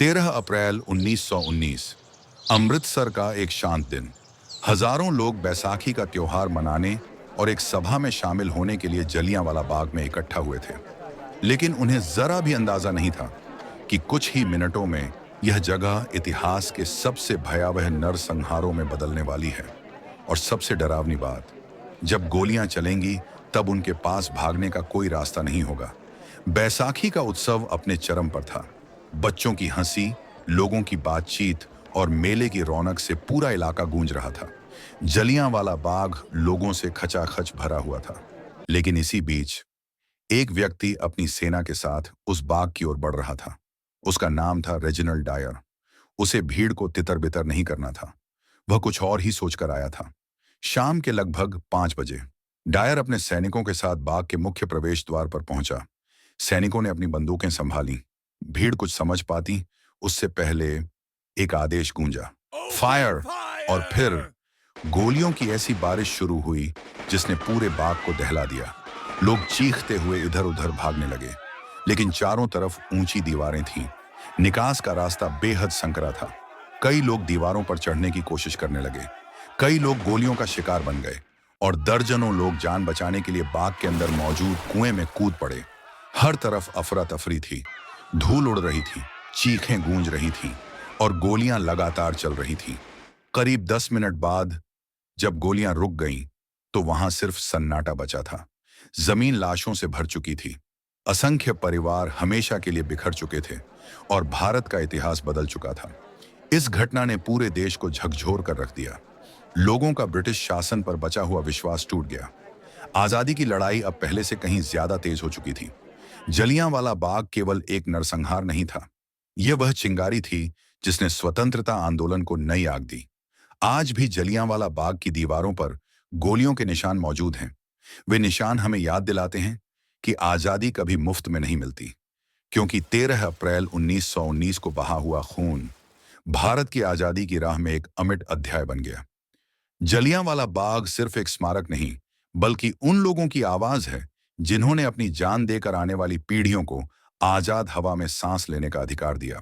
13 अप्रैल 1919 अमृतसर का एक शांत दिन। हजारों लोग बैसाखी का त्योहार मनाने और एक सभा में शामिल होने के लिए जलियांवाला बाग में इकट्ठा हुए थे। लेकिन उन्हें जरा भी अंदाजा नहीं था कि कुछ ही मिनटों में यह जगह इतिहास के सबसे भयावह नरसंहारों में बदलने वाली है। और सबसे डरावनी बात, जब गोलियां चलेंगी तब उनके पास भागने का कोई रास्ता नहीं होगा। बैसाखी का उत्सव अपने चरम पर था। बच्चों की हंसी, लोगों की बातचीत और मेले की रौनक से पूरा इलाका गूंज रहा था। जलियांवाला बाग लोगों से खचाखच भरा हुआ था। लेकिन इसी बीच एक व्यक्ति अपनी सेना के साथ उस बाग की ओर बढ़ रहा था। उसका नाम था रेजिनल्ड डायर। उसे भीड़ को तितर-बितर नहीं करना था। वह कुछ और ही सोचकर आया था। शाम के लगभग 5 बजे डायर अपने सैनिकों के साथ बाग के मुख्य प्रवेश द्वार पर पहुंचा। सैनिकों ने अपनी बंदूकें संभाली। भीड़ कुछ समझ पाती उससे पहले एक आदेश गूंजा, फायर। और फिर गोलियों की ऐसी बारिश शुरू हुई जिसने पूरे बाग को दहला दिया। लोग चीखते हुए इधर उधर भागने लगे। लेकिन चारों तरफ ऊंची दीवारें थीं। निकास का रास्ता बेहद संकरा था। कई लोग दीवारों पर चढ़ने की कोशिश करने लगे। कई लोग गोलियों का शिकार बन गए और दर्जनों लोग जान बचाने के लिए बाग के अंदर मौजूद कुएं में कूद पड़े। हर तरफ अफरा तफरी थी। धूल उड़ रही थी, चीखें गूंज रही थीं और गोलियां लगातार चल रही थीं। करीब 10 मिनट बाद जब गोलियां रुक गईं, तो वहां सिर्फ सन्नाटा बचा था। जमीन लाशों से भर चुकी थी। असंख्य परिवार हमेशा के लिए बिखर चुके थे और भारत का इतिहास बदल चुका था। इस घटना ने पूरे देश को झकझोर कर रख दिया। लोगों का ब्रिटिश शासन पर बचा हुआ विश्वास टूट गया। आजादी की लड़ाई अब पहले से कहीं ज्यादा तेज हो चुकी थी। जलियांवाला बाग केवल एक नरसंहार नहीं था, यह वह चिंगारी थी जिसने स्वतंत्रता आंदोलन को नई आग दी। आज भी जलियांवाला बाग की दीवारों पर गोलियों के निशान मौजूद हैं। वे निशान हमें याद दिलाते हैं कि आजादी कभी मुफ्त में नहीं मिलती, क्योंकि 13 अप्रैल 1919 को बहा हुआ खून भारत की आजादी की राह में एक अमिट अध्याय बन गया। जलियांवाला बाग सिर्फ एक स्मारक नहीं, बल्कि उन लोगों की आवाज है जिन्होंने अपनी जान देकर आने वाली पीढ़ियों को आजाद हवा में सांस लेने का अधिकार दिया।